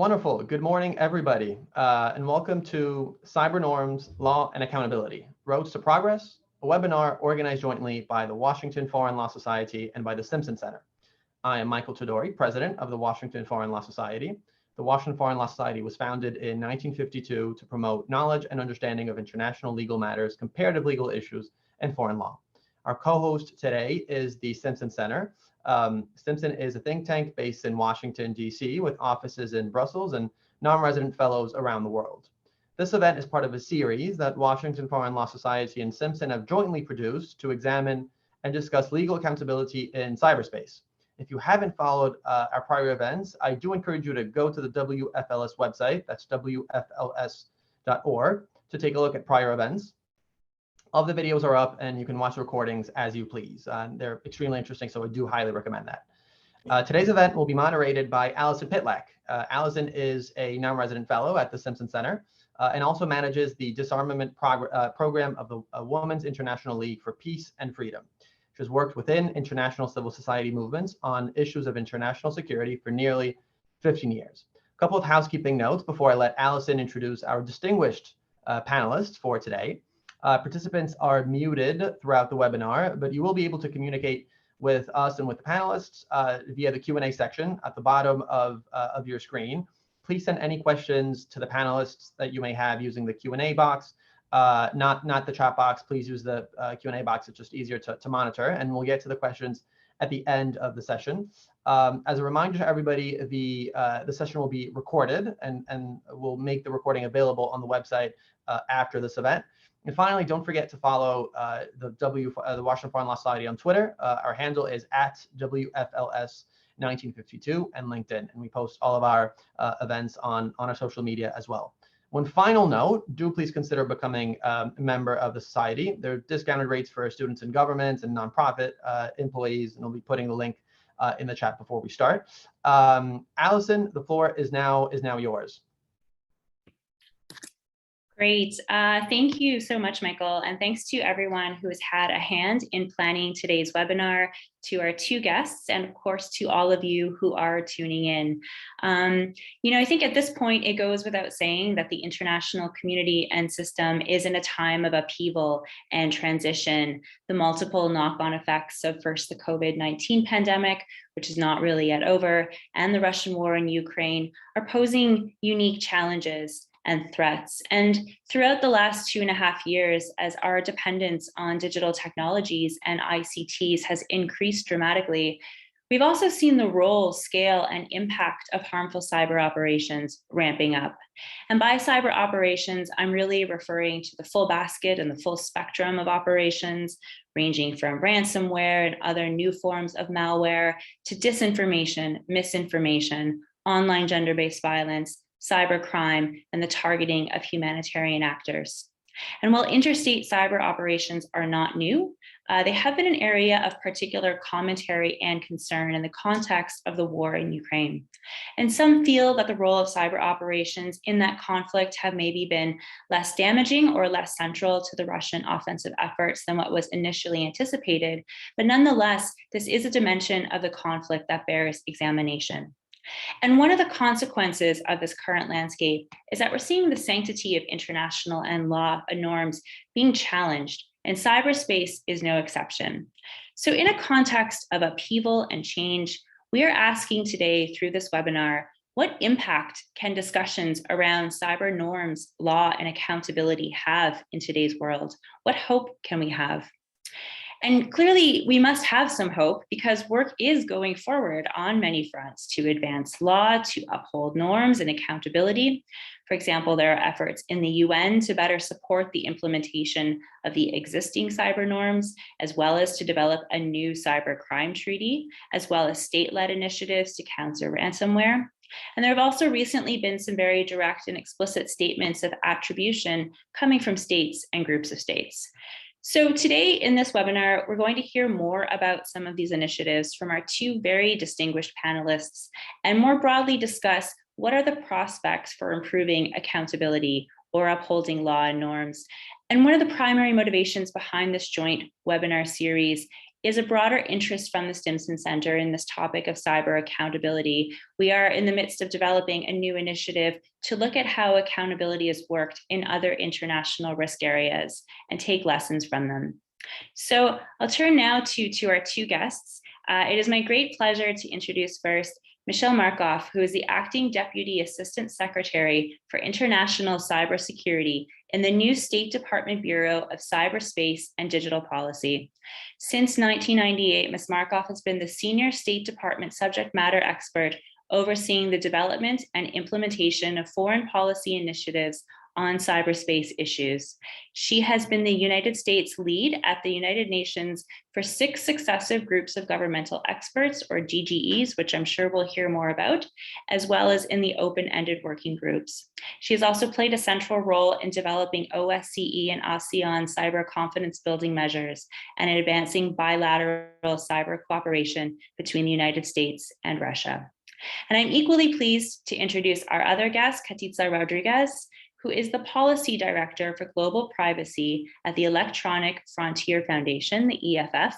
Wonderful. Good morning, everybody, and welcome to Cyber Norms, Law and Accountability, Roads to Progress, a webinar organized jointly by the Washington Foreign Law Society and by the Simpson Center. I am Michael Todori, president of the Washington Foreign Law Society. The Washington Foreign Law Society was founded in 1952 to promote knowledge and understanding of international legal matters, comparative legal issues, and foreign law. Our co-host today is the Simpson Center. Simpson is a think tank based in Washington, D.C., with offices in Brussels and non-resident fellows around the world. This event is part of a series that Washington Foreign Law Society and Simpson have jointly produced to examine and discuss legal accountability in cyberspace. If you haven't followed our prior events, I do encourage you to go to the WFLS website, that's WFLS.org, to take a look at prior events. All the videos are up and you can watch the recordings as you please. They're extremely interesting, so I do highly recommend that. Today's event will be moderated by Allison Pitlack. Allison is a non-resident fellow at the Simpson Center and also manages the disarmament program of the Women's International League for Peace and Freedom. She has worked within international civil society movements on issues of international security for nearly 15 years. A couple of housekeeping notes before I let Allison introduce our distinguished panelists for today. Participants are muted throughout the webinar, but you will be able to communicate with us and with the panelists via the Q&A section at the bottom of your screen. Please send any questions to the panelists that you may have using the Q&A box, not the chat box. Please use the Q&A box. It's just easier to monitor, and we'll get to the questions at the end of the session. As a reminder to everybody, the session will be recorded, and we'll make the recording available on the website after this event. And finally, don't forget to follow the Washington Foreign Law Society on Twitter. Our handle is @WFLS1952 and LinkedIn, and we post all of our events on our social media as well. One final note, do please consider becoming a member of the society. There are discounted rates for students in government and nonprofit employees, and I'll be putting the link in the chat before we start. Allison, the floor is now yours. Great. Thank you so much, Michael. And thanks to everyone who has had a hand in planning today's webinar, to our two guests, and of course, to all of you who are tuning in. I think at this point, it goes without saying that the international community and system is in a time of upheaval and transition. The multiple knock-on effects of first the COVID-19 pandemic, which is not really yet over, and the Russian war in Ukraine are posing unique challenges and threats. And throughout the last 2.5 years, as our dependence on digital technologies and ICTs has increased dramatically, we've also seen the role, scale, and impact of harmful cyber operations ramping up. And by cyber operations, I'm really referring to the full basket and the full spectrum of operations, ranging from ransomware and other new forms of malware to disinformation, misinformation, online gender-based violence, cybercrime, and the targeting of humanitarian actors. And while interstate cyber operations are not new, they have been an area of particular commentary and concern in the context of the war in Ukraine. And some feel that the role of cyber operations in that conflict have maybe been less damaging or less central to the Russian offensive efforts than what was initially anticipated. But nonetheless, this is a dimension of the conflict that bears examination. And one of the consequences of this current landscape is that we're seeing the sanctity of international and law norms being challenged, and cyberspace is no exception. So in a context of upheaval and change, we are asking today through this webinar, what impact can discussions around cyber norms, law, and accountability have in today's world? What hope can we have? And clearly, we must have some hope because work is going forward on many fronts to advance law, to uphold norms and accountability. For example, there are efforts in the UN to better support the implementation of the existing cyber norms, as well as to develop a new cyber crime treaty, as well as state-led initiatives to counter ransomware. And there have also recently been some very direct and explicit statements of attribution coming from states and groups of states. So today in this webinar, we're going to hear more about some of these initiatives from our two very distinguished panelists, and more broadly discuss what are the prospects for improving accountability or upholding law and norms. And one of the primary motivations behind this joint webinar series is a broader interest from the Stimson Center in this topic of cyber accountability. We are in the midst of developing a new initiative to look at how accountability has worked in other international risk areas and take lessons from them. So I'll turn now to our two guests. It is my great pleasure to introduce first Michelle Markoff, who is the Acting Deputy Assistant Secretary for International Cybersecurity in the new State Department Bureau of Cyberspace and Digital Policy. Since 1998, Ms. Markoff has been the Senior State Department subject matter expert overseeing the development and implementation of foreign policy initiatives on cyberspace issues. She has been the United States lead at the United Nations for 6 successive groups of governmental experts, or GGEs, which I'm sure we'll hear more about, as well as in the open-ended working groups. She has also played a central role in developing OSCE and ASEAN cyber confidence building measures and in advancing bilateral cyber cooperation between the United States and Russia. And I'm equally pleased to introduce our other guest, Katitza Rodriguez, who is the Policy Director for Global Privacy at the Electronic Frontier Foundation, the EFF,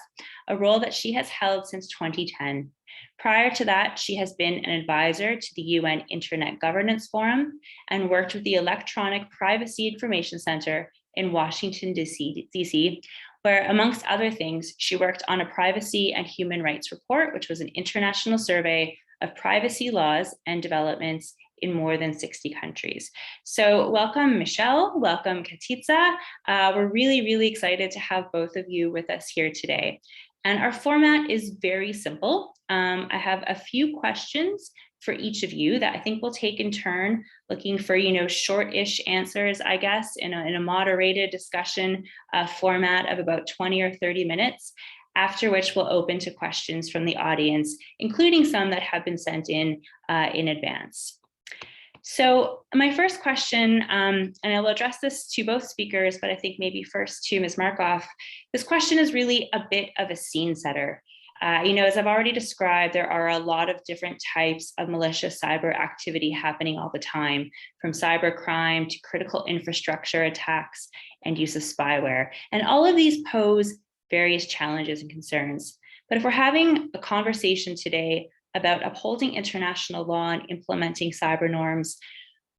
a role that she has held since 2010. Prior to that, she has been an advisor to the UN Internet Governance Forum and worked with the Electronic Privacy Information Center in Washington, DC, where, amongst other things, she worked on a privacy and human rights report, which was an international survey of privacy laws and developments in more than 60 countries. So welcome, Michelle, welcome, Katitza. We're really, really excited to have both of you with us here today. And our format is very simple. I have a few questions for each of you that I think we'll take in turn, looking for, short-ish answers, I guess, in a moderated discussion format of about 20 or 30 minutes. After which we'll open to questions from the audience, including some that have been sent in advance. So my first question, and I will address this to both speakers, but I think maybe first to Ms. Markoff, this question is really a bit of a scene setter. As I've already described, there are a lot of different types of malicious cyber activity happening all the time, from cybercrime to critical infrastructure attacks and use of spyware. And all of these pose various challenges and concerns. But if we're having a conversation today about upholding international law and implementing cyber norms,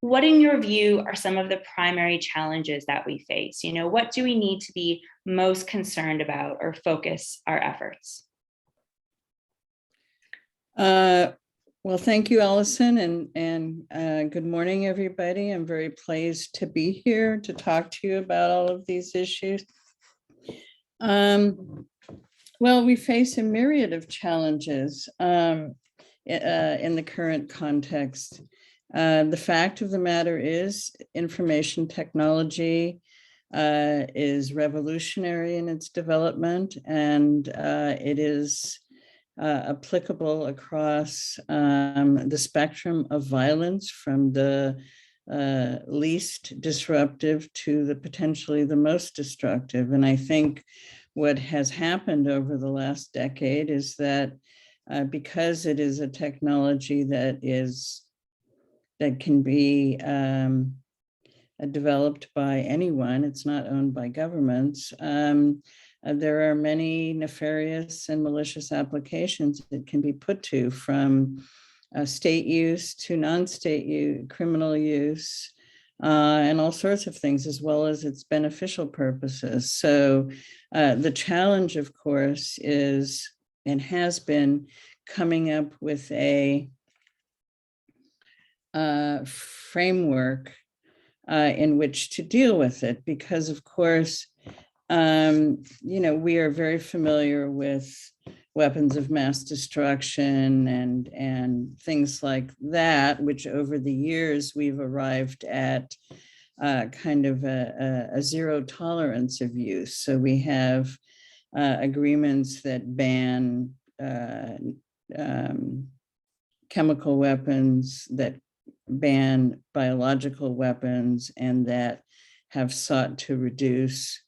what in your view are some of the primary challenges that we face? What do we need to be most concerned about or focus our efforts? Well, thank you, Allison, and good morning, everybody. I'm very pleased to be here to talk to you about all of these issues. Well, we face a myriad of challenges in the current context. The fact of the matter is information technology is revolutionary in its development, and it is applicable across the spectrum of violence, from the least disruptive to the potentially the most destructive. And I think what has happened over the last decade is that because it is a technology that can be developed by anyone, it's not owned by governments, there are many nefarious and malicious applications that can be put to, from state use to non-state use, criminal use, and all sorts of things, as well as its beneficial purposes. So the challenge, of course, is and has been coming up with a framework in which to deal with it, because, of course, we are very familiar with weapons of mass destruction and things like that, which over the years we've arrived at kind of a zero tolerance of use. So we have agreements that ban chemical weapons, that ban biological weapons, and that have sought to reduce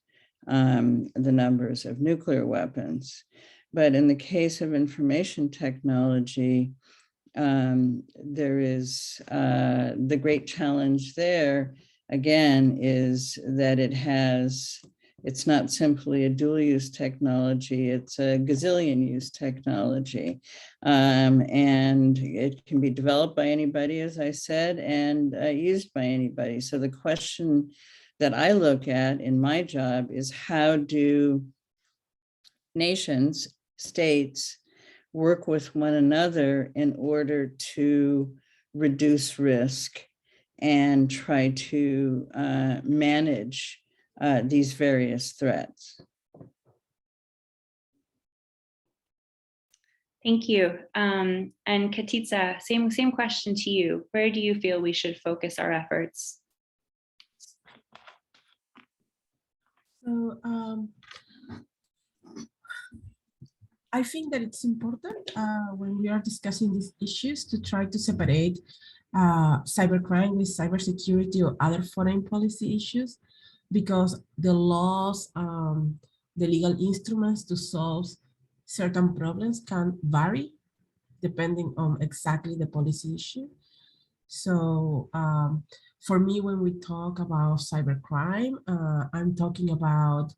the numbers of nuclear weapons. But in the case of information technology, there is the great challenge there, again, is that it It's not simply a dual-use technology, it's a gazillion-use technology. And it can be developed by anybody, as I said, and used by anybody. So the question that I look at in my job is, how do nations, states, work with one another in order to reduce risk and try to manage these various threats. Thank you. And Katiza, same question to you. Where do you feel we should focus our efforts? So I think that it's important when we are discussing these issues to try to separate cybercrime with cybersecurity or other foreign policy issues, because the laws, the legal instruments to solve certain problems can vary depending on exactly the policy issue. So for me, when we talk about cybercrime, I'm talking about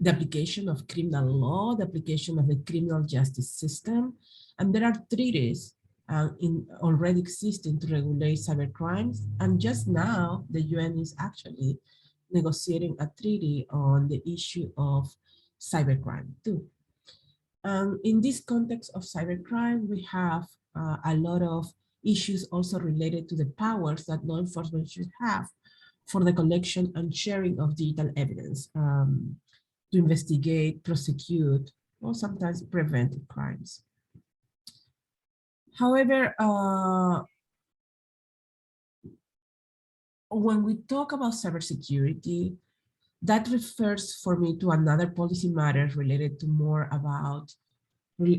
the application of criminal law, the application of the criminal justice system. And there are treaties already existing to regulate cybercrimes. And just now, the UN is actually negotiating a treaty on the issue of cybercrime too. In this context of cybercrime, we have a lot of issues also related to the powers that law enforcement should have for the collection and sharing of digital evidence to investigate, prosecute, or sometimes prevent crimes. However, when we talk about cybersecurity, that refers for me to another policy matter related to more about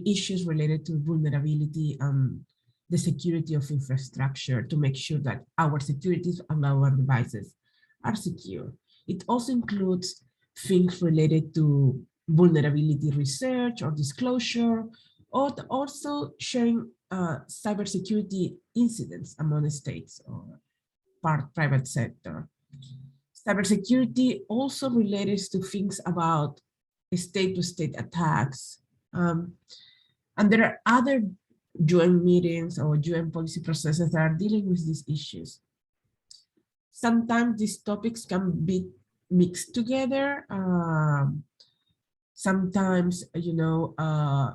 issues related to vulnerability and the security of infrastructure to make sure that our securities and our devices are secure. It also includes things related to vulnerability research or disclosure, or also sharing cybersecurity incidents among states or private sector. Cybersecurity also relates to things about state-to-state attacks. And there are other UN meetings or UN policy processes that are dealing with these issues. Sometimes these topics can be mixed together. Sometimes,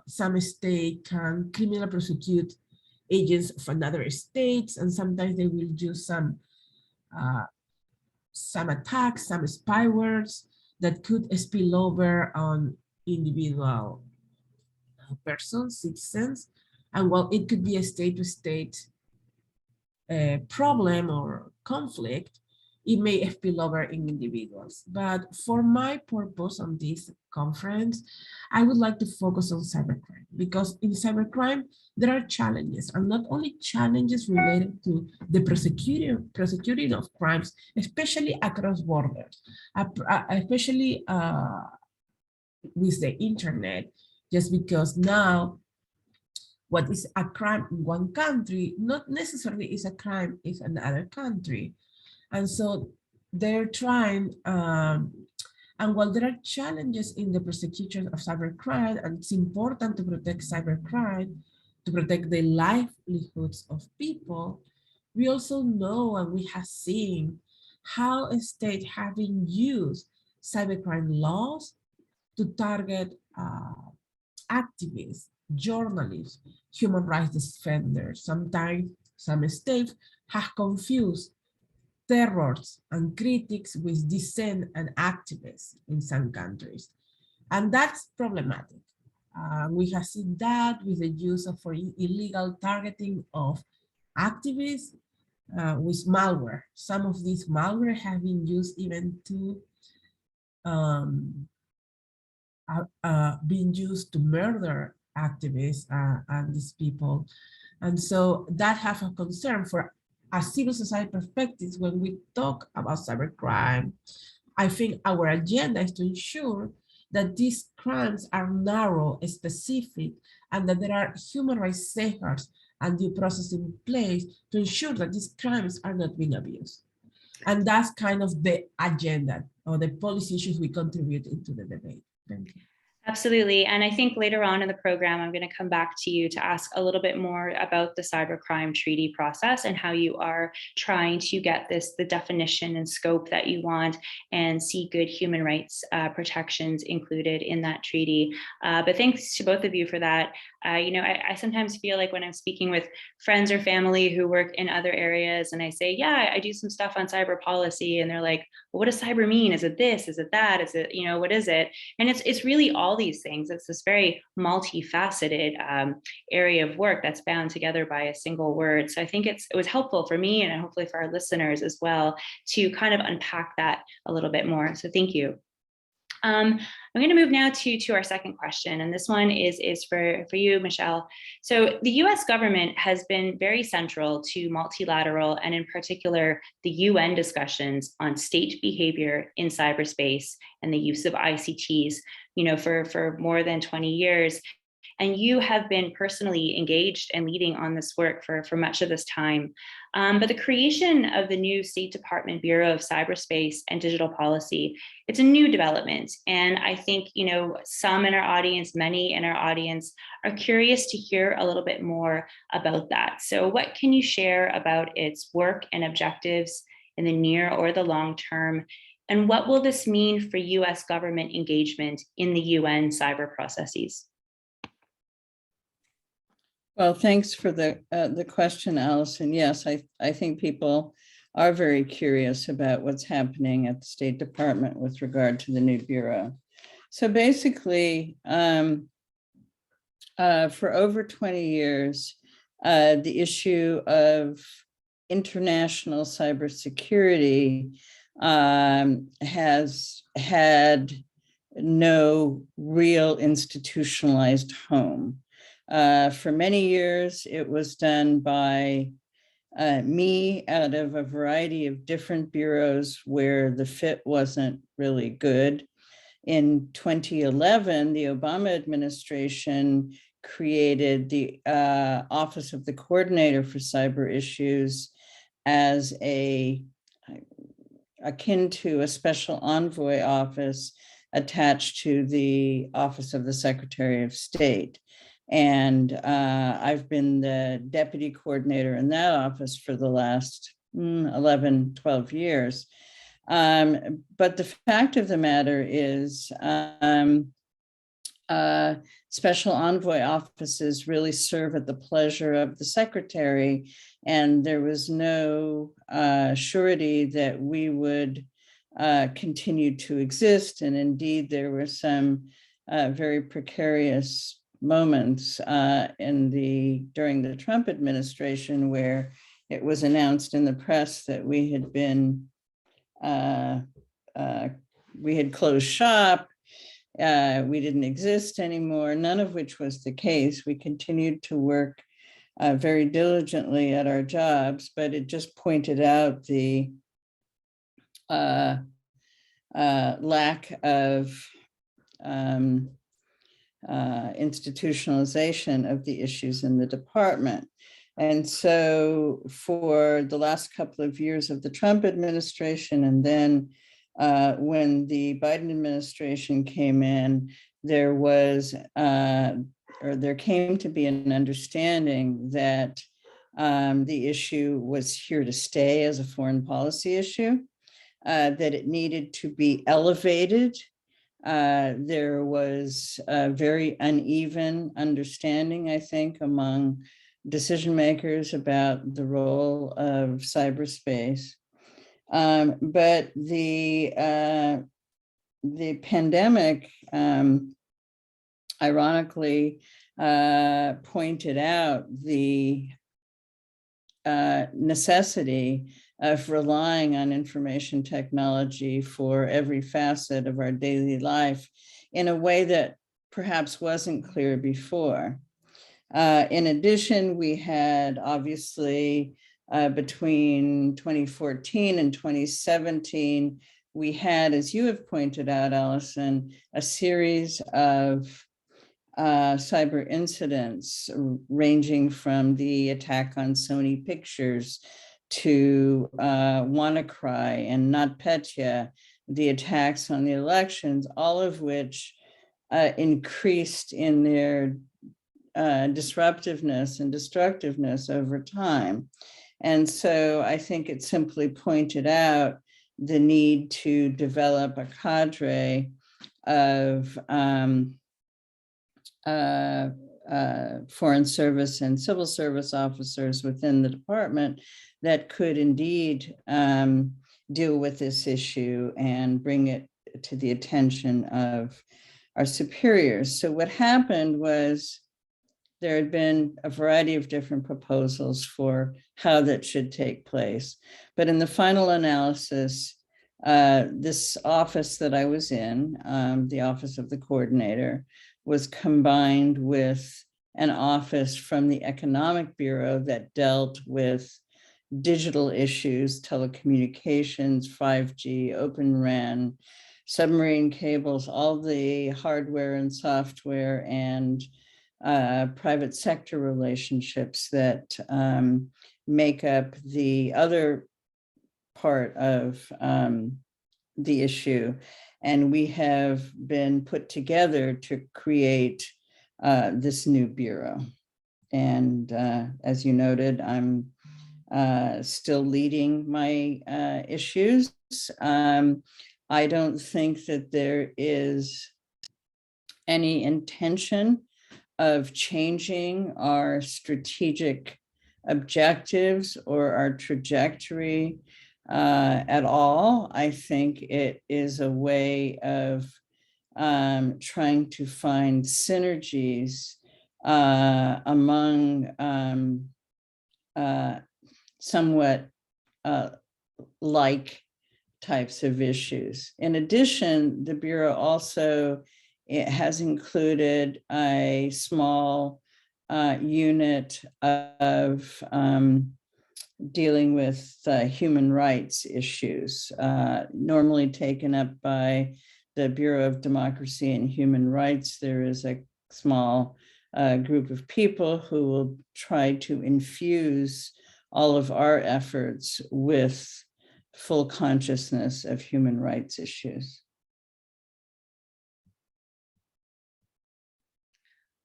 some state can criminally prosecute agents of another states, and sometimes they will do some attacks, some spywares that could spill over on individual persons, citizens. And while it could be a state-to-state problem or conflict, it may spill over in individuals. But for my purpose on this conference, I would like to focus on cybercrime, because in cybercrime, there are challenges, and not only challenges related to the prosecuting of crimes, especially across borders, especially with the internet, just because now what is a crime in one country not necessarily is a crime in another country. And so they're trying, and while there are challenges in the prosecution of cybercrime, and it's important to protect cybercrime, to protect the livelihoods of people, we also know and we have seen how a state having used cybercrime laws to target activists, journalists, human rights defenders. Sometimes some states have confused terrorists and critics with dissent and activists in some countries. And that's problematic. We have seen that with the use of illegal targeting of activists with malware. Some of these malware have been used even to being used to murder activists and these people. And so that have a concern for a civil society perspective. When we talk about cybercrime, I think our agenda is to ensure that these crimes are narrow, specific, and that there are human rights safeguards and due process in place to ensure that these crimes are not being abused. And that's kind of the agenda or the policy issues we contribute into the debate. Thank you. Absolutely. And I think later on in the program, I'm going to come back to you to ask a little bit more about the cybercrime treaty process and how you are trying to get the definition and scope that you want and see good human rights protections included in that treaty. But thanks to both of you for that. I sometimes feel like when I'm speaking with friends or family who work in other areas and I say, yeah, I do some stuff on cyber policy. And they're like, well, what does cyber mean? Is it this? Is it that? Is it, what is it? And it's really all these things. It's this very multifaceted area of work that's bound together by a single word. So I think it was helpful for me and hopefully for our listeners as well to kind of unpack that a little bit more. So thank you. I'm going to move now to our second question, and this one is for you, Michelle. So the U.S. government has been very central to multilateral and in particular the UN discussions on state behavior in cyberspace and the use of ICTs, for more than 20 years. And you have been personally engaged and leading on this work for much of this time. But the creation of the new State Department Bureau of Cyberspace and Digital Policy, it's a new development. And I think, some in our audience, many in our audience are curious to hear a little bit more about that. So what can you share about its work and objectives in the near or the long term? And what will this mean for US government engagement in the UN cyber processes? Well, thanks for the question, Allison. Yes, I think people are very curious about what's happening at the State Department with regard to the new bureau. So basically, for over 20 years, the issue of international cybersecurity has had no real institutionalized home. For many years, it was done by me out of a variety of different bureaus where the fit wasn't really good. In 2011, the Obama administration created the Office of the Coordinator for Cyber Issues as akin to a special envoy office attached to the Office of the Secretary of State. And I've been the deputy coordinator in that office for the last 11, 12 years. But the fact of the matter is special envoy offices really serve at the pleasure of the secretary. And there was no surety that we would continue to exist. And indeed, there were some very precarious moments during the Trump administration where it was announced in the press that we had closed shop, we didn't exist anymore, none of which was the case. We continued to work very diligently at our jobs, but it just pointed out the lack of institutionalization of the issues in the department. And so for the last couple of years of the Trump administration, and then when the Biden administration came in, there came to be an understanding that the issue was here to stay as a foreign policy issue, that it needed to be elevated. There was a very uneven understanding, I think, among decision makers about the role of cyberspace. But the pandemic, ironically, pointed out the necessity of relying on information technology for every facet of our daily life in a way that perhaps wasn't clear before. In addition, we had obviously between 2014 and 2017, we had, as you have pointed out, Allison, a series of cyber incidents ranging from the attack on Sony Pictures to WannaCry and NotPetya, the attacks on the elections, all of which increased in their disruptiveness and destructiveness over time. And so I think it simply pointed out the need to develop a cadre of foreign service and civil service officers within the department that could indeed deal with this issue and bring it to the attention of our superiors. So what happened was there had been a variety of different proposals for how that should take place. But in the final analysis, this office that I was in, the office of the coordinator, was combined with an office from the Economic Bureau that dealt with digital issues, telecommunications, 5G, Open RAN, submarine cables, all the hardware and software and private sector relationships that make up the other part of the issue. And we have been put together to create this new bureau. And as you noted, I'm still leading my issues. I don't think that there is any intention of changing our strategic objectives or our trajectory at all. I think it is a way of trying to find synergies among somewhat like types of issues. In addition, the Bureau also has included a small unit of dealing with human rights issues, normally taken up by the Bureau of Democracy and Human Rights. There is a small group of people who will try to infuse all of our efforts with full consciousness of human rights issues.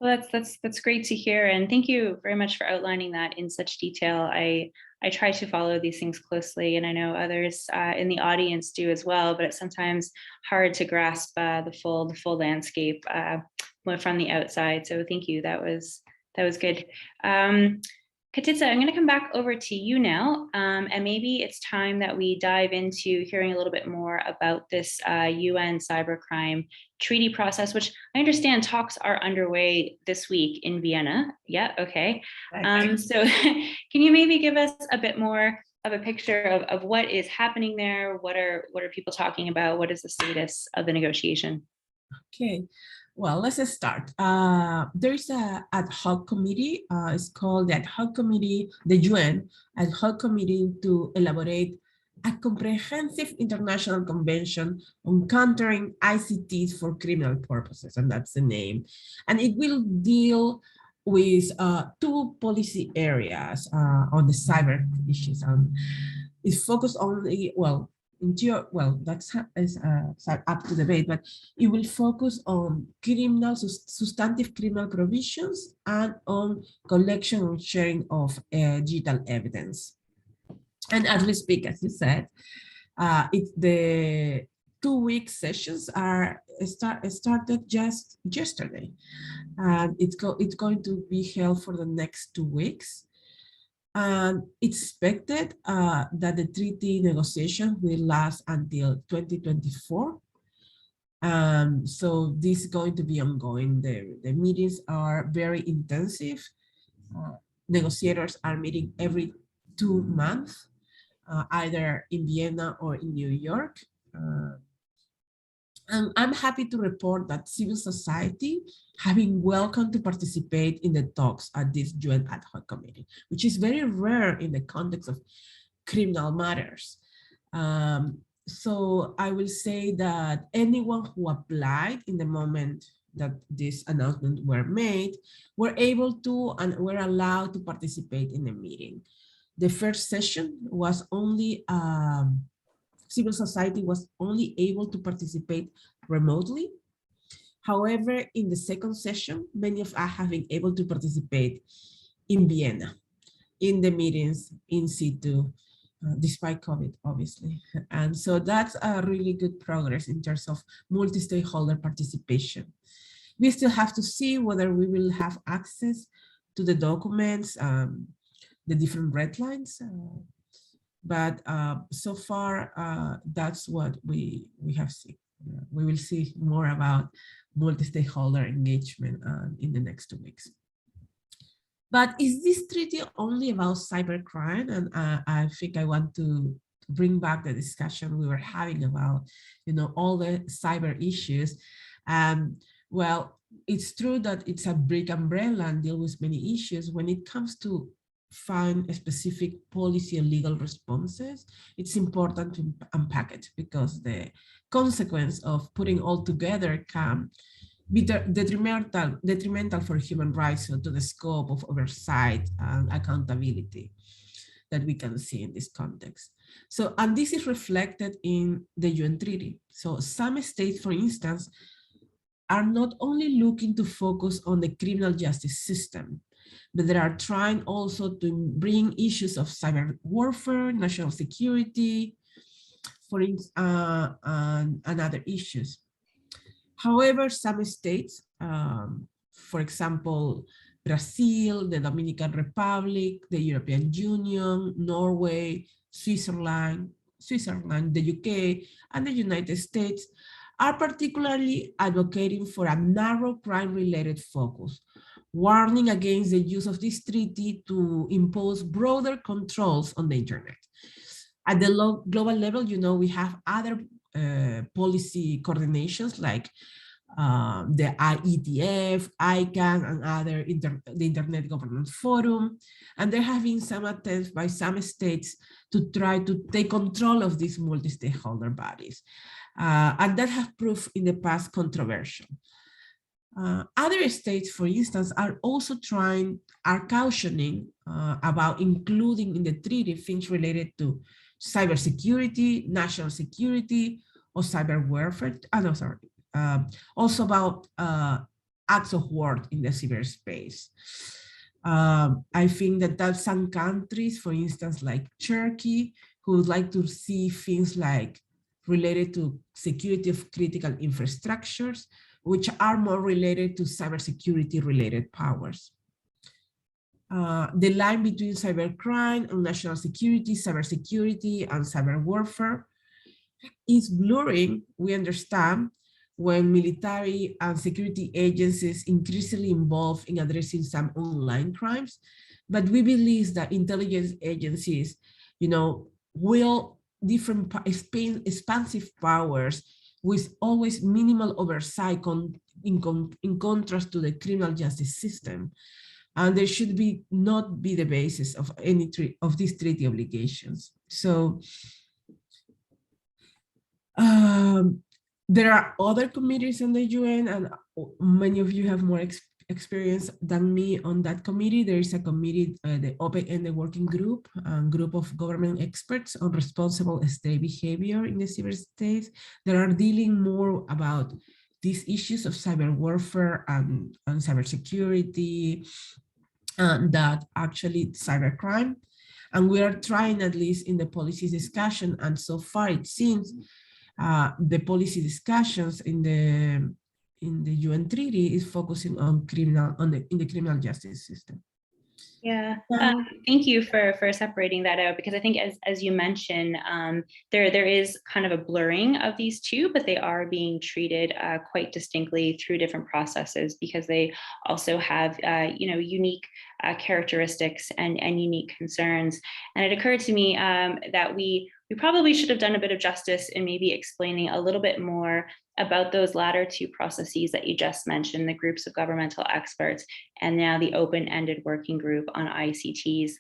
Well, that's great to hear, and thank you very much for outlining that in such detail. I try to follow these things closely, and I know others in the audience do as well. But it's sometimes hard to grasp the full landscape from the outside. So thank you. That was good. Katiza, I'm going to come back over to you now, and maybe it's time that we dive into hearing a little bit more about this UN cybercrime treaty process, which I understand talks are underway this week in Vienna. Yeah, okay. So can you maybe give us a bit more of a picture of what is happening there? What are people talking about? What is the status of the negotiation? Okay. Well, let's start. There's an ad hoc committee. It's called the ad hoc committee, the UN ad hoc committee to elaborate a comprehensive international convention on countering ICTs for criminal purposes, and that's the name. And it will deal with two policy areas on the cyber issues. It's focused on the, that's up to debate, but it will focus on substantive criminal provisions and on collection and sharing of digital evidence. And as we speak, as you said, the 2-week sessions are started just yesterday, and it's going to be held for the next 2 weeks. And it's expected that the treaty negotiation will last until 2024. So this is going to be ongoing. The meetings are very intensive. Negotiators are meeting every 2 months, either in Vienna or in New York. And I'm happy to report that civil society have been welcome to participate in the talks at this UN ad hoc committee, which is very rare in the context of criminal matters. So I will say that anyone who applied in the moment that this announcement were made were able to and were allowed to participate in the meeting. The first session was only, civil society was only able to participate remotely. However, in the second session, many of us have been able to participate in Vienna, in the meetings in situ, despite COVID, obviously. And so that's a really good progress in terms of multi-stakeholder participation. We still have to see whether we will have access to the documents, the different red lines, but so far, that's what we have seen. We will see more about multi-stakeholder engagement in the next 2 weeks. But is this treaty only about cybercrime? And I think I want to bring back the discussion we were having about, all the cyber issues. Well, it's true that it's a big umbrella and deal with many issues. When it comes to find a specific policy and legal responses, it's important to unpack it, because the consequence of putting all together can be detrimental for human rights, so to the scope of oversight and accountability that we can see in this context. So, and this is reflected in the UN Treaty. So some states, for instance, are not only looking to focus on the criminal justice system, but they are trying also to bring issues of cyber warfare, national security, and other issues. However, some states, for example, Brazil, the Dominican Republic, the European Union, Norway, Switzerland, the UK, and the United States are particularly advocating for a narrow crime-related focus, warning against the use of this treaty to impose broader controls on the internet. At the global level, we have other policy coordinations like the IETF, ICANN, and other the Internet Governance Forum. And there have been some attempts by some states to try to take control of these multi-stakeholder bodies. And that have proved in the past controversial. Other states, for instance, are also cautioning about including in the treaty things related to cybersecurity, national security, or cyber warfare. Also about acts of war in the cyberspace. I think that some countries, for instance, like Turkey, who would like to see things like related to security of critical infrastructures, which are more related to cybersecurity related powers. The line between cybercrime and national security, cybersecurity, and cyber warfare is blurring, we understand, when military and security agencies increasingly involved in addressing some online crimes. But we believe that intelligence agencies, will different expansive powers with always minimal oversight in contrast to the criminal justice system. And there should not be the basis of any of these treaty obligations. So there are other committees in the UN, and many of you have more experience than me on that committee. There is a committee, the Open-Ended Working Group, group of government experts on responsible state behavior in the cyberspace that are dealing more about these issues of cyber warfare and cybersecurity, and that actually cybercrime. And we are trying, at least in the policy discussion, and so far it seems the policy discussions in the UN treaty is focusing on in the criminal justice system. Yeah, thank you for separating that out, because I think as you mentioned, there is kind of a blurring of these two, but they are being treated quite distinctly through different processes, because they also have unique characteristics and unique concerns. And it occurred to me that we probably should have done a bit of justice in maybe explaining a little bit more about those latter two processes that you just mentioned, the groups of governmental experts, and now the open-ended working group on ICTs.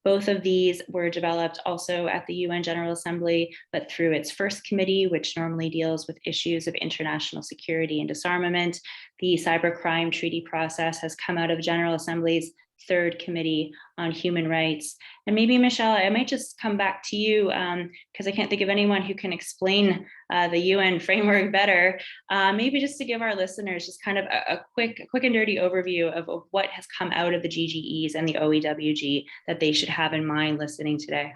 Both of these were developed also at the UN General Assembly, but through its first committee, which normally deals with issues of international security and disarmament. The cybercrime treaty process has come out of General Assembly's third committee on human rights. And maybe, Michelle, I might just come back to you because I can't think of anyone who can explain the UN framework better. Maybe just to give our listeners just kind of a quick and dirty overview of what has come out of the GGEs and the OEWG that they should have in mind listening today.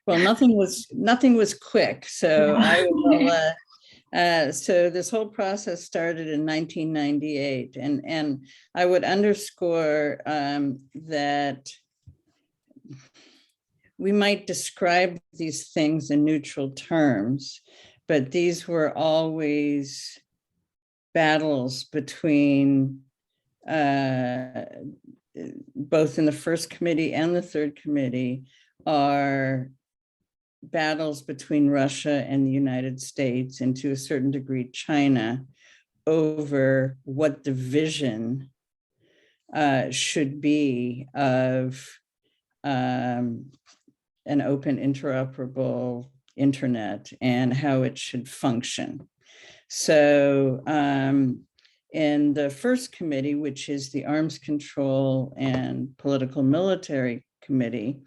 Well, nothing was quick. So I will, so this whole process started in 1998, and I would underscore that we might describe these things in neutral terms, but these were always battles between both in the first committee and the third committee are battles between Russia and the United States, and to a certain degree, China, over what the vision should be of an open, interoperable internet and how it should function. So in the first committee, which is the Arms Control and Political Military Committee,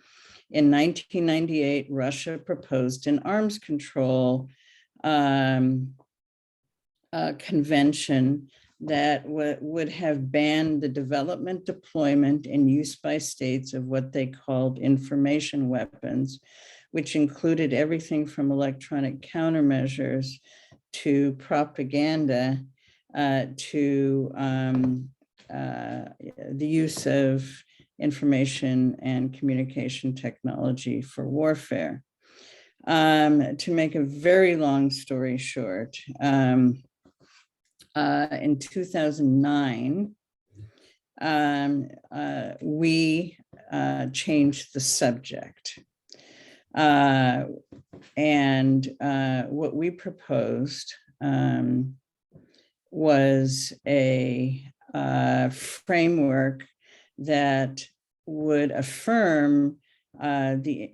in 1998, Russia proposed an arms control convention that would have banned the development, deployment, and use by states of what they called information weapons, which included everything from electronic countermeasures to propaganda to the use of information and communication technology for warfare. To make a very long story short, in 2009, we changed the subject. And what we proposed was a framework that would affirm the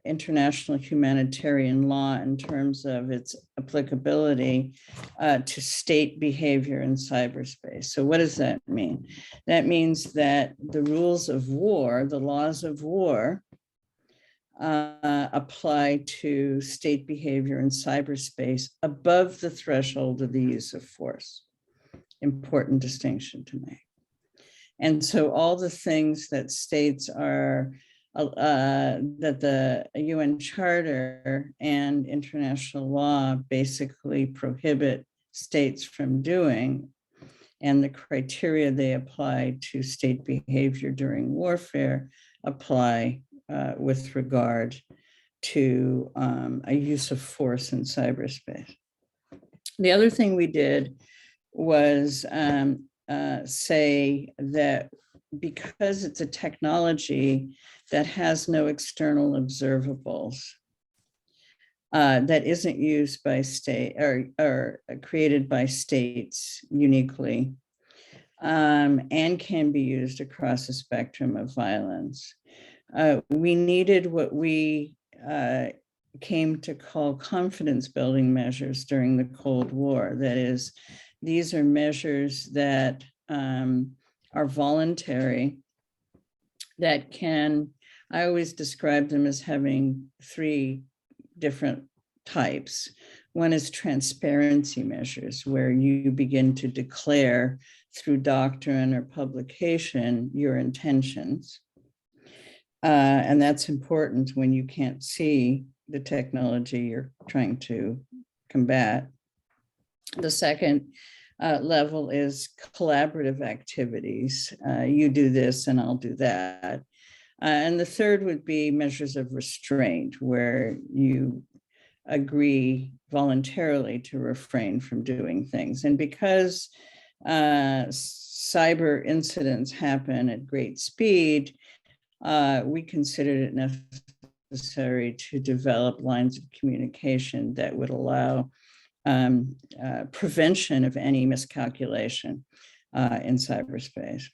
international humanitarian law in terms of its applicability to state behavior in cyberspace. So what does that mean? That means that the rules of war, the laws of war, apply to state behavior in cyberspace above the threshold of the use of force. Important distinction to make. And so all the things that states are, that the UN Charter and international law basically prohibit states from doing, and the criteria they apply to state behavior during warfare apply with regard to a use of force in cyberspace. The other thing we did was say that because it's a technology that has no external observables, that isn't used by state or created by states uniquely, and can be used across a spectrum of violence. We needed what we came to call confidence building measures during the Cold War. That is, these are measures that are voluntary, that can, I always describe them as having three different types. One is transparency measures, where you begin to declare through doctrine or publication your intentions. And that's important when you can't see the technology you're trying to combat. The second level is collaborative activities. You do this and I'll do that. And the third would be measures of restraint, where you agree voluntarily to refrain from doing things. And because cyber incidents happen at great speed, we considered it necessary to develop lines of communication that would allow prevention of any miscalculation in cyberspace.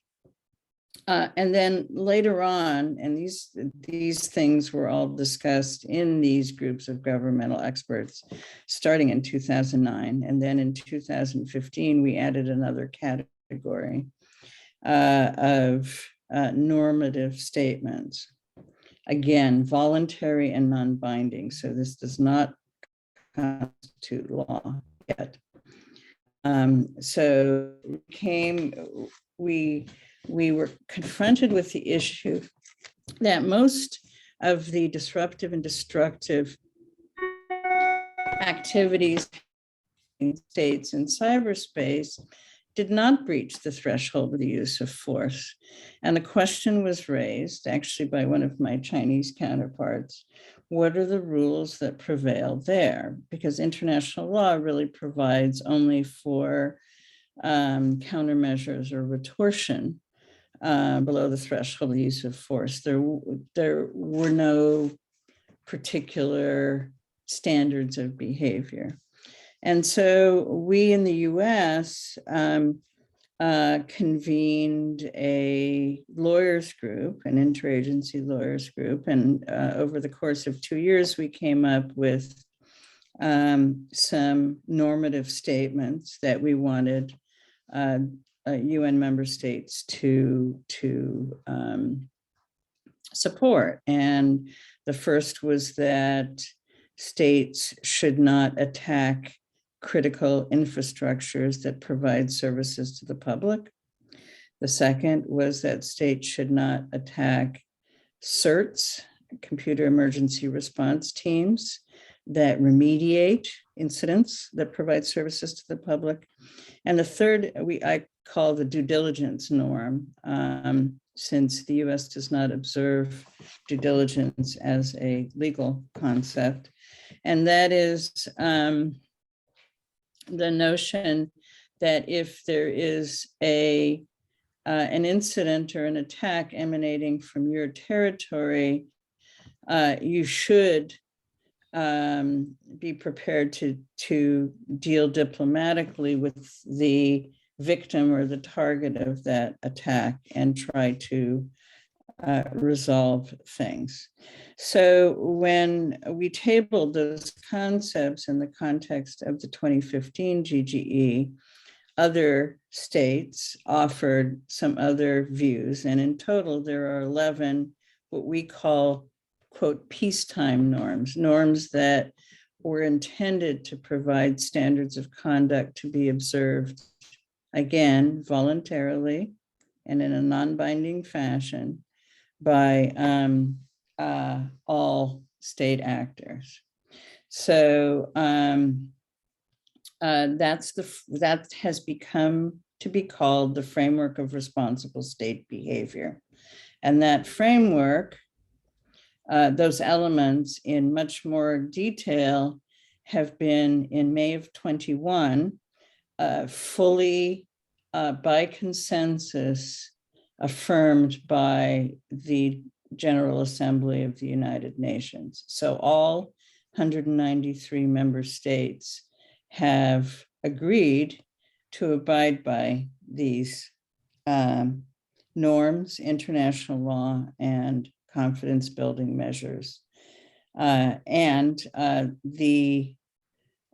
And then later on, and these things were all discussed in these groups of governmental experts starting in 2009. And then in 2015, we added another category of normative statements. Again, voluntary and non-binding. So this does not constitute law yet. So we were confronted with the issue that most of the disruptive and destructive activities in states in cyberspace did not breach the threshold of the use of force. And the question was raised actually by one of my Chinese counterparts: what are the rules that prevail there? Because international law really provides only for countermeasures or retortion below the threshold of the use of force. There were no particular standards of behavior. And so we in the US convened a lawyers group, an interagency lawyers group. And over the course of 2 years, we came up with some normative statements that we wanted UN member states to support. And the first was that states should not attack critical infrastructures that provide services to the public. The second was that states should not attack CERTs, computer emergency response teams, that remediate incidents that provide services to the public. And the third, I call the due diligence norm, since the US does not observe due diligence as a legal concept. And that is the notion that if there is an incident or an attack emanating from your territory, you should be prepared to deal diplomatically with the victim or the target of that attack and try to resolve things. So when we tabled those concepts in the context of the 2015 GGE, other states offered some other views. And in total, there are 11 what we call, quote, peacetime norms, norms that were intended to provide standards of conduct to be observed, again, voluntarily and in a non-binding fashion by all state actors. So that has become to be called the framework of responsible state behavior. And that framework, those elements in much more detail have been in May of 21, fully by consensus affirmed by the General Assembly of the United Nations. So all 193 member states have agreed to abide by these norms, international law, and confidence building measures. And the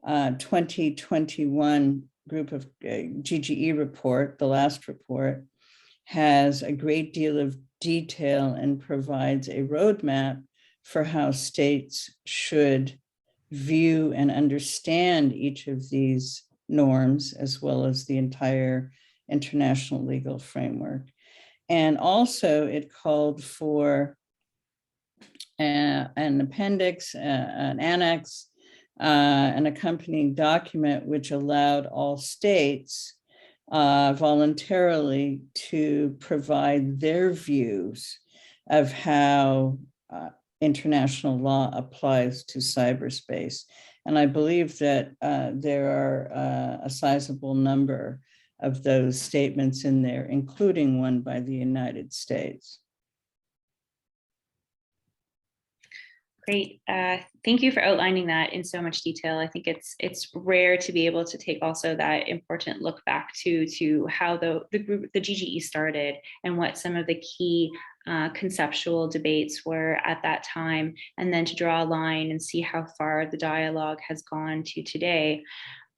2021 group of GGE report, the last report, has a great deal of detail and provides a roadmap for how states should view and understand each of these norms, as well as the entire international legal framework. And also it called for an appendix, an annex, an accompanying document which allowed all states voluntarily to provide their views of how international law applies to cyberspace. And I believe that there are a sizable number of those statements in there, including one by the United States. Great. Thank you for outlining that in so much detail. I think it's rare to be able to take also that important look back to how the GGE started and what some of the key conceptual debates were at that time, and then to draw a line and see how far the dialogue has gone to today.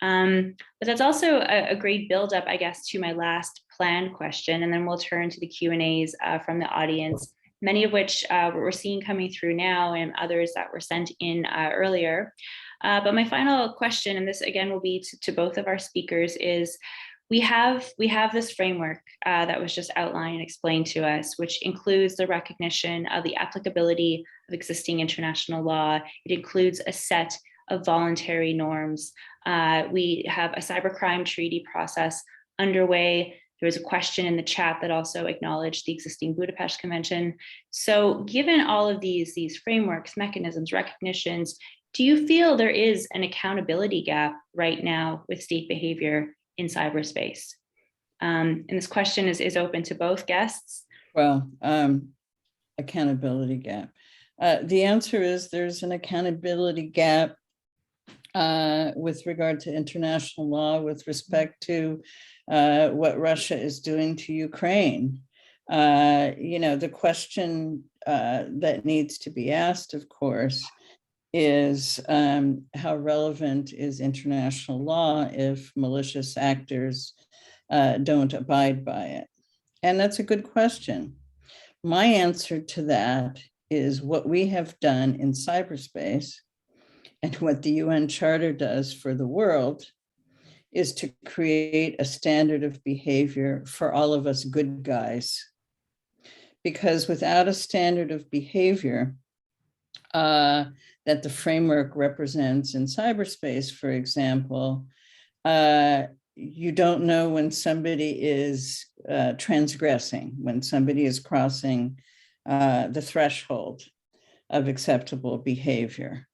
But that's also a great buildup, I guess, to my last planned question, and then we'll turn to the Q&As from the audience, many of which we're seeing coming through now and others that were sent in earlier. But my final question, and this again will be to both of our speakers, is we have this framework that was just outlined and explained to us, which includes the recognition of the applicability of existing international law. It includes a set of voluntary norms. We have a cybercrime treaty process underway. There was a question in the chat that also acknowledged the existing Budapest Convention. So given all of these frameworks, mechanisms, recognitions, do you feel there is an accountability gap right now with state behavior in cyberspace? And this question is open to both guests. Well, accountability gap. The answer is there's an accountability gap with regard to international law with respect to what Russia is doing to Ukraine. The question that needs to be asked, of course, is how relevant is international law if malicious actors don't abide by it? And that's a good question. My answer to that is what we have done in cyberspace and what the UN Charter does for the world is to create a standard of behavior for all of us good guys. Because without a standard of behavior that the framework represents in cyberspace, for example, you don't know when somebody is transgressing, when somebody is crossing the threshold of acceptable behavior.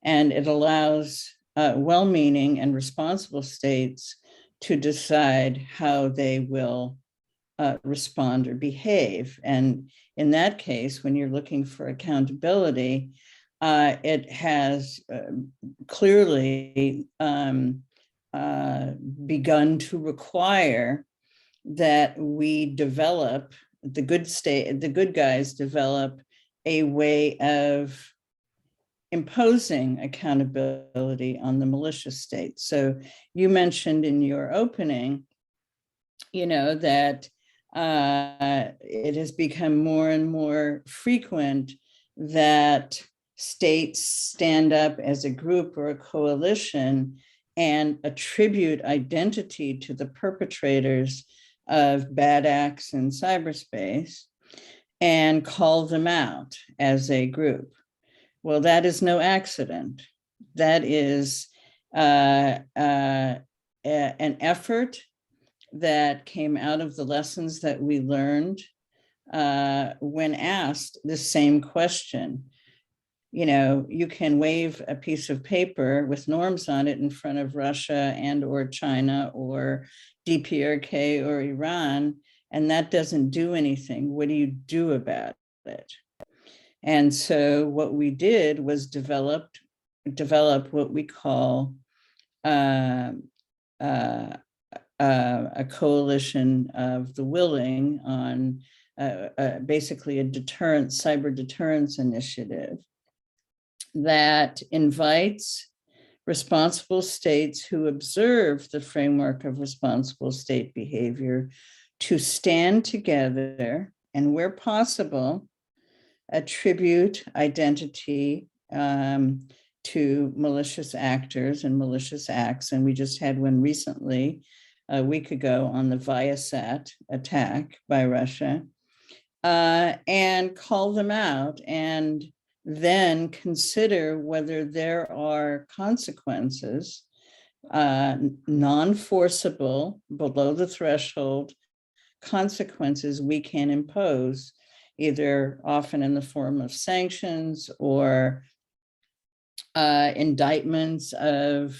And it allows well-meaning and responsible states to decide how they will respond or behave. And in that case, when you're looking for accountability, it has clearly begun to require that we develop, the good guys develop a way of imposing accountability on the malicious state. So you mentioned in your opening, that it has become more and more frequent that states stand up as a group or a coalition and attribute identity to the perpetrators of bad acts in cyberspace and call them out as a group. Well, that is no accident. That is an effort that came out of the lessons that we learned when asked the same question. You can wave a piece of paper with norms on it in front of Russia and or China or DPRK or Iran, and that doesn't do anything. What do you do about it? And so what we did was develop what we call a coalition of the willing on basically a cyber deterrence initiative that invites responsible states who observe the framework of responsible state behavior to stand together and, where possible, attribute identity to malicious actors and malicious acts. And we just had one recently, a week ago, on the Viasat attack by Russia, and call them out and then consider whether there are consequences, non-forcible, below the threshold consequences we can impose, either often in the form of sanctions or indictments of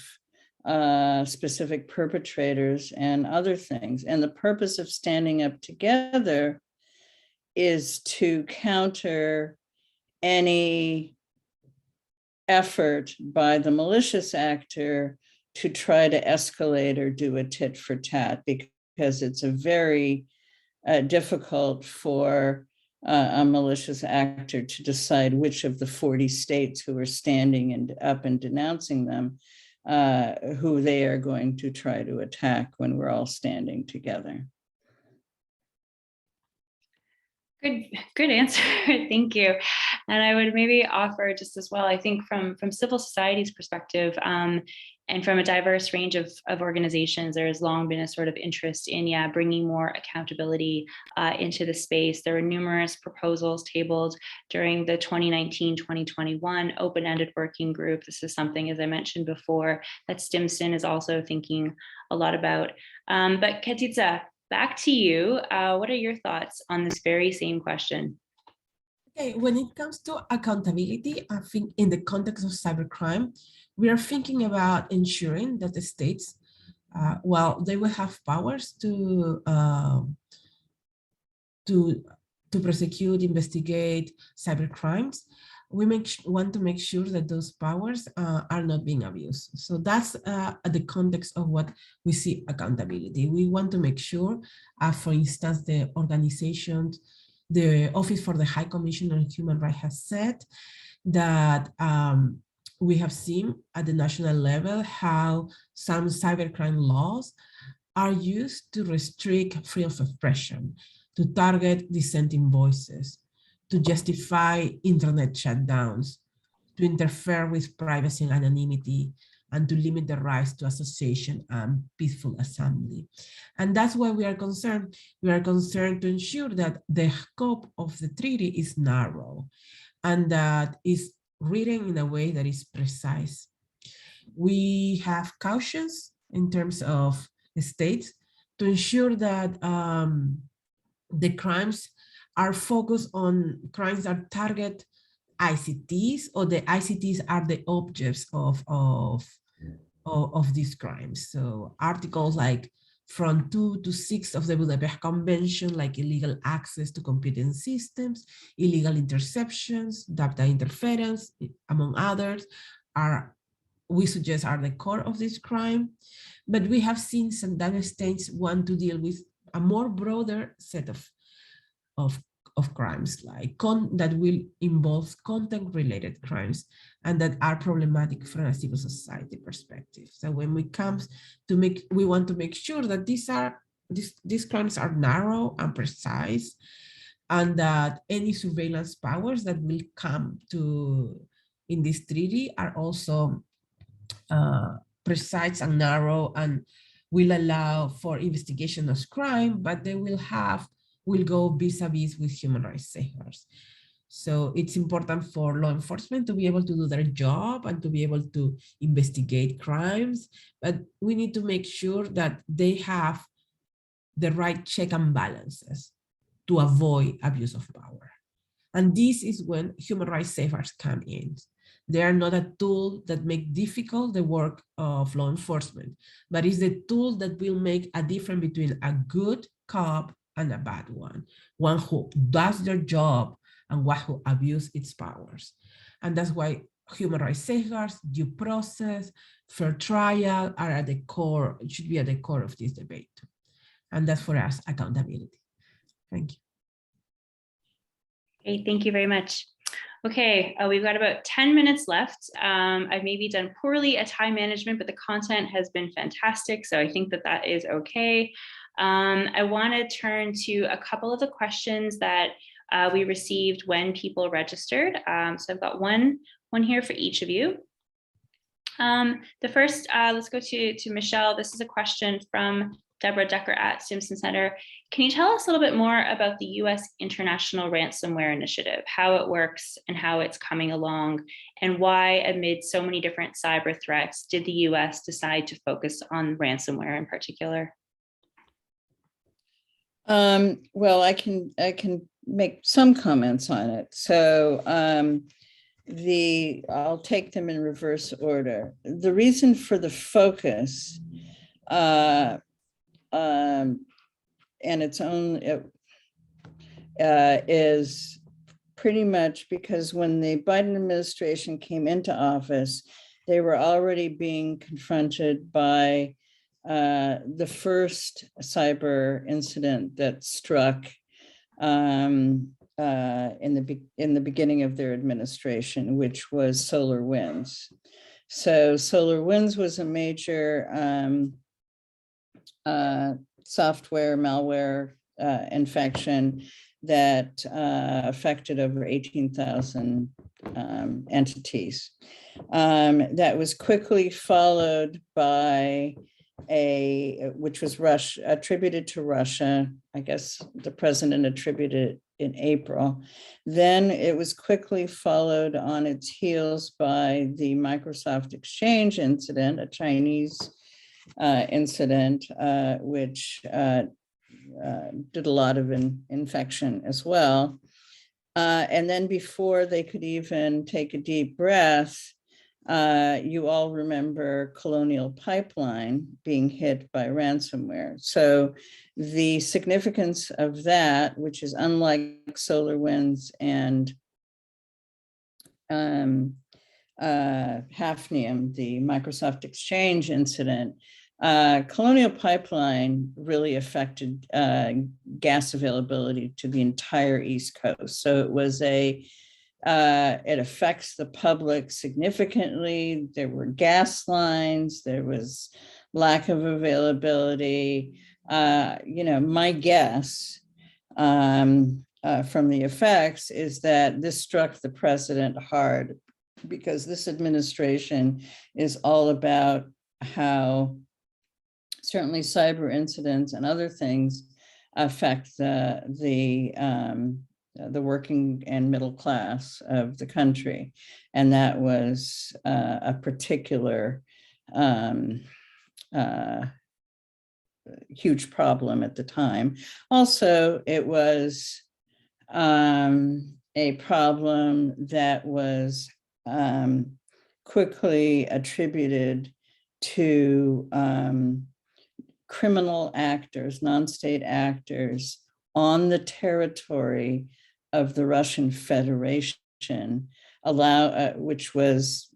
specific perpetrators and other things. And the purpose of standing up together is to counter any effort by the malicious actor to try to escalate or do a tit for tat, because it's a very difficult for a malicious actor to decide which of the 40 states who are standing up and denouncing them who they are going to try to attack when we're all standing together. Good answer. Thank you. And I would maybe offer just as well, I think from civil society's perspective, and from a diverse range of organizations, there has long been a sort of interest in, bringing more accountability into the space. There were numerous proposals tabled during the 2019-2021 open-ended working group. This is something, as I mentioned before, that Stimson is also thinking a lot about. But Katiza, back to you. What are your thoughts on this very same question? Okay, when it comes to accountability, I think in the context of cybercrime, we are thinking about ensuring that the states, they will have powers to prosecute, investigate cybercrimes. We want to make sure that those powers are not being abused. So that's the context of what we see accountability. We want to make sure, for instance, the organizations, the Office for the High Commissioner on Human Rights has said that we have seen at the national level how some cybercrime laws are used to restrict freedom of expression, to target dissenting voices, to justify internet shutdowns, to interfere with privacy and anonymity, and to limit the rights to association and peaceful assembly. And that's why we are concerned. We are concerned to ensure that the scope of the treaty is narrow and that is written in a way that is precise. We have cautions in terms of the states to ensure that the crimes are focused on crimes that target ICTs, or the ICTs are the objects of these crimes. So articles like from 2 to 6 of the Budapest Convention, like illegal access to computing systems, illegal interceptions, data interference, among others, we suggest are the core of this crime. But we have seen some other states want to deal with a more broader set of crimes, like that will involve content-related crimes and that are problematic from a civil society perspective. So when we come to we want to make sure that these crimes are narrow and precise, and that any surveillance powers that will come in this treaty are also precise and narrow and will allow for investigation of crime, but they will go vis-a-vis with human rights safeguards. So it's important for law enforcement to be able to do their job and to be able to investigate crimes, but we need to make sure that they have the right check and balances to avoid abuse of power. And this is when human rights safeguards come in. They are not a tool that make difficult the work of law enforcement, but is the tool that will make a difference between a good cop and a bad one who does their job and one who abuses its powers. And that's why human rights safeguards, due process, fair trial are at the core, should be at the core of this debate. And that's for us, accountability. Thank you. Okay, thank you very much. Okay, we've got about 10 minutes left. I've maybe done poorly at time management, but the content has been fantastic. So I think that is okay. I want to turn to a couple of the questions that we received when people registered. So I've got one here for each of you. The first, let's go to Michelle. This is a question from Deborah Decker at Stimson Center. Can you tell us a little bit more about the U.S. International Ransomware Initiative, how it works and how it's coming along, and why, amid so many different cyber threats, did the U.S. decide to focus on ransomware in particular? Well, I can make some comments on it. So I'll take them in reverse order. The reason for the focus and its own is pretty much because when the Biden administration came into office, they were already being confronted by the first cyber incident that struck in the beginning of their administration, which was SolarWinds. So SolarWinds was a major software malware infection that affected over 18,000 entities. That was quickly followed by which was attributed to Russia. I guess the president attributed it in April. Then it was quickly followed on its heels by the Microsoft Exchange incident, a Chinese incident, which did a lot of infection as well. And then before they could even take a deep breath, you all remember Colonial Pipeline being hit by ransomware. So the significance of that, which is unlike SolarWinds and Hafnium, the Microsoft Exchange incident, Colonial Pipeline really affected gas availability to the entire East Coast. So it was it affects the public significantly. There were gas lines, there was lack of availability. My guess from the effects is that this struck the president hard, because this administration is all about how certainly cyber incidents and other things affect the working and middle class of the country. And that was a particular huge problem at the time. Also, it was a problem that was quickly attributed to criminal actors, non-state actors on the territory of the Russian Federation, which was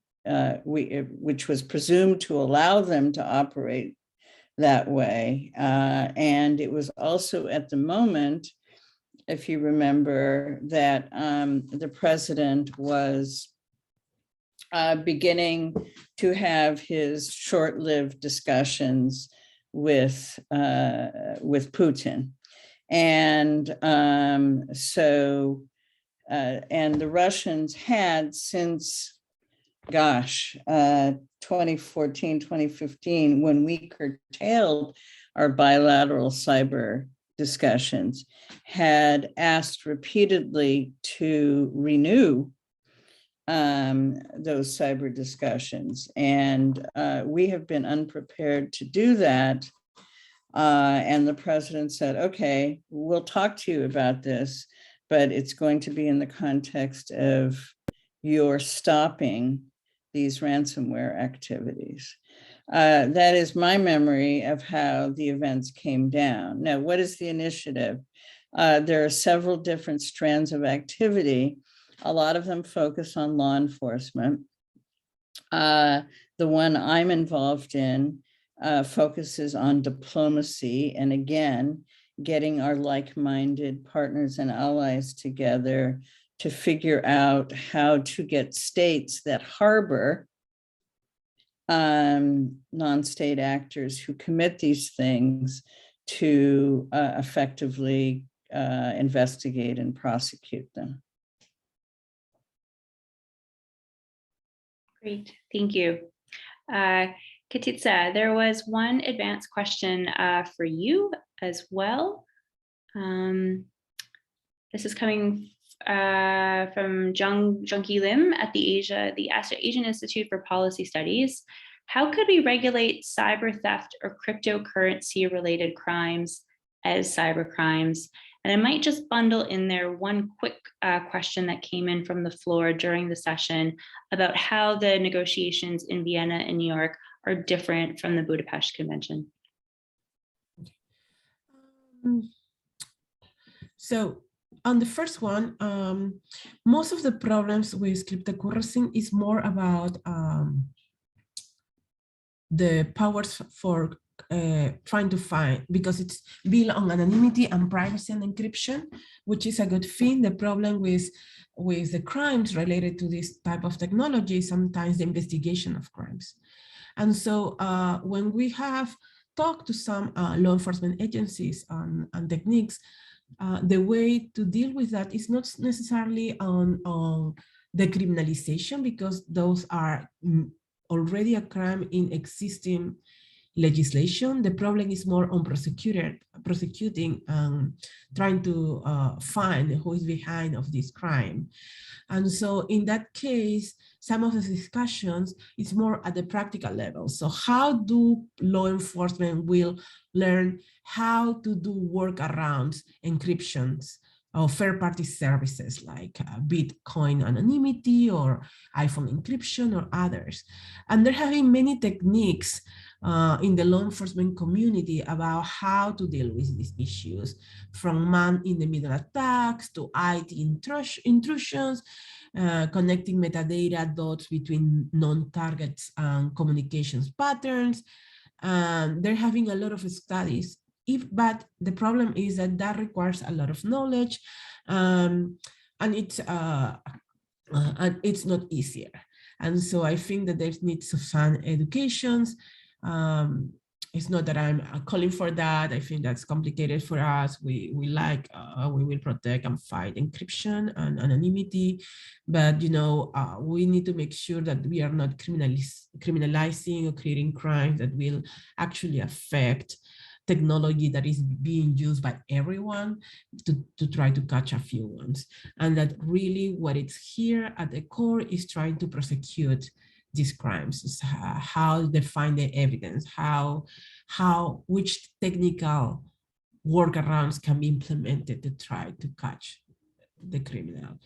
presumed to allow them to operate that way. And it was also at the moment, if you remember, that the president was beginning to have his short-lived discussions with Putin. And and the Russians had since, 2014, 2015, when we curtailed our bilateral cyber discussions, had asked repeatedly to renew those cyber discussions. And we have been unprepared to do that. And the president said, okay, we'll talk to you about this, but it's going to be in the context of your stopping these ransomware activities. That is my memory of how the events came down. Now, what is the initiative? There are several different strands of activity. A lot of them focus on law enforcement. The one I'm involved in focuses on diplomacy, and again, getting our like-minded partners and allies together to figure out how to get states that harbor non-state actors who commit these things to effectively investigate and prosecute them. Great, thank you. Katitza, there was one advanced question for you as well. This is coming from Jungki Lim at the Asian Institute for Policy Studies. How could we regulate cyber theft or cryptocurrency related crimes as cyber crimes? And I might just bundle in there one quick question that came in from the floor during the session about how the negotiations in Vienna and New York are different from the Budapest Convention. So on the first one, most of the problems with cryptocurrency is more about the powers for trying to find, because it's built on anonymity and privacy and encryption, which is a good thing. The problem with the crimes related to this type of technology is sometimes the investigation of crimes. And so when we have talked to some law enforcement agencies on techniques, the way to deal with that is not necessarily on the criminalization, because those are already a crime in existing legislation. The problem is more on prosecuting and trying to find who is behind of this crime. And so in that case, some of the discussions is more at the practical level. So how do law enforcement will learn how to do workarounds, encryptions, or third-party services like Bitcoin anonymity or iPhone encryption or others. And they're having many techniques in the law enforcement community about how to deal with these issues, from man-in-the-middle attacks to IT intrusions, connecting metadata dots between known targets and communications patterns. They're having a lot of studies, but the problem is that requires a lot of knowledge, and it's not easier. And so I think that there needs to fund educations. It's not that I'm calling for that. I think that's complicated for us. We will protect and fight encryption and anonymity, but we need to make sure that we are not criminalizing or creating crimes that will actually affect technology that is being used by everyone to try to catch a few ones. And that really what it's here at the core is trying to prosecute these crimes, how they find the evidence, which technical workarounds can be implemented to try to catch the criminal.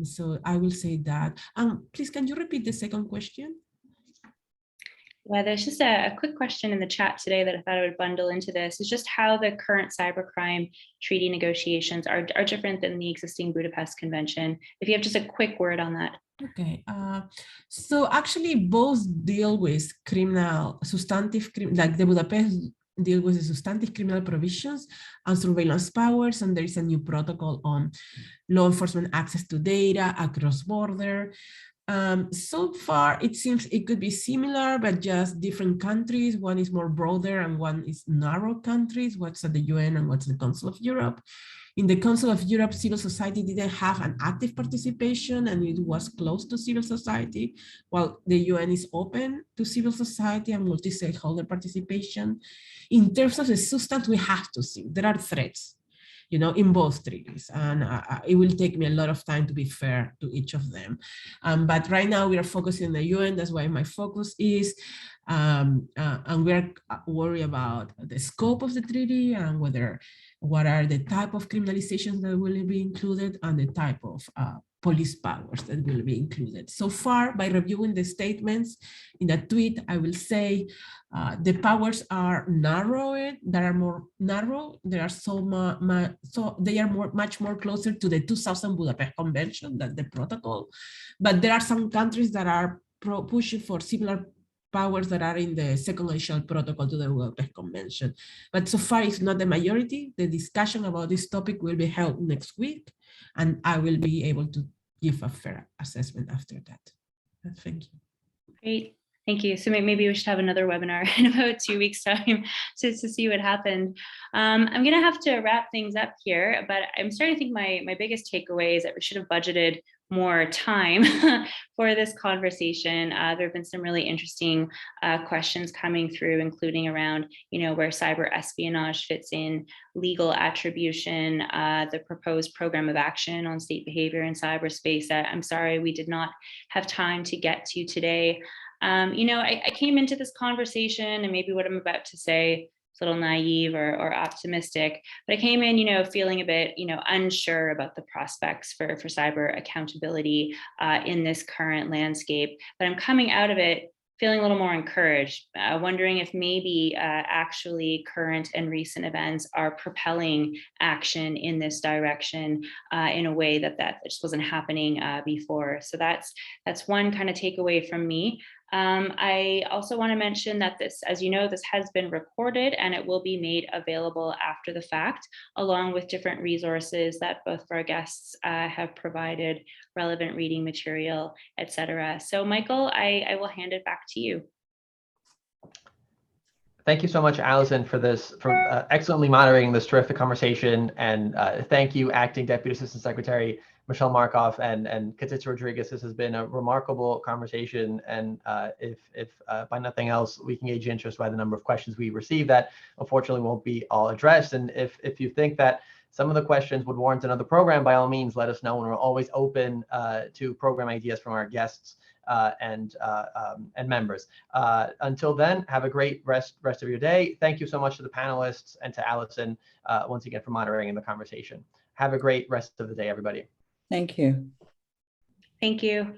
So I will say that. Please, can you repeat the second question? Well, there's just a quick question in the chat today that I thought I would bundle into this. Is just how the current cybercrime treaty negotiations are different than the existing Budapest Convention. If you have just a quick word on that. Okay, so actually both deal with substantive, like the Budapest deal with the substantive criminal provisions and surveillance powers, and there is a new protocol on law enforcement access to data across border. So far, it seems it could be similar, but just different countries. One is more broader and one is narrow countries, what's at the UN and what's the Council of Europe. In the Council of Europe, civil society didn't have an active participation and it was close to civil society, while the UN is open to civil society and multi-stakeholder participation. In terms of the substance, we have to see, there are threats, in both treaties. And it will take me a lot of time to be fair to each of them. But right now we are focusing on the UN, that's why my focus is, and we're worried about the scope of the treaty and what are the type of criminalizations that will be included and the type of police powers that will be included. So far, by reviewing the statements in the tweet, I will say the powers are narrowed. They are more narrow. They are they are much more closer to the 2000 Budapest Convention than the protocol. But there are some countries that are pushing for similar powers that are in the second additional protocol to the Budapest Convention. But so far, it's not the majority. The discussion about this topic will be held next week, and I will be able to give a fair assessment after that. Thank you. Great. Thank you. So maybe we should have another webinar in about 2 weeks' time to see what happened. I'm going to have to wrap things up here, but I'm starting to think my biggest takeaway is that we should have budgeted more time for this conversation. There have been some really interesting questions coming through, including around, where cyber espionage fits in, legal attribution, the proposed program of action on state behavior in cyberspace that I'm sorry we did not have time to get to today. I came into this conversation, and maybe what I'm about to say is a little naive or optimistic, but I came in, feeling a bit, unsure about the prospects for cyber accountability in this current landscape. But I'm coming out of it feeling a little more encouraged, wondering if maybe actually current and recent events are propelling action in this direction in a way that just wasn't happening before. So that's one kind of takeaway from me. I also want to mention that this, as you know, this has been recorded and it will be made available after the fact, along with different resources that both of our guests have provided, relevant reading material, etc. So Michael, I will hand it back to you. Thank you so much, Allison, for this, for excellently moderating this terrific conversation. And thank you, Acting Deputy Assistant Secretary Michelle Markoff and Katitza Rodriguez. This has been a remarkable conversation. And if by nothing else, we can gauge interest by the number of questions we received that unfortunately won't be all addressed. And if you think that some of the questions would warrant another program, by all means, let us know. And we're always open to program ideas from our guests and members. Until then, have a great rest of your day. Thank you so much to the panelists and to Allison once again for moderating the conversation. Have a great rest of the day, everybody. Thank you. Thank you.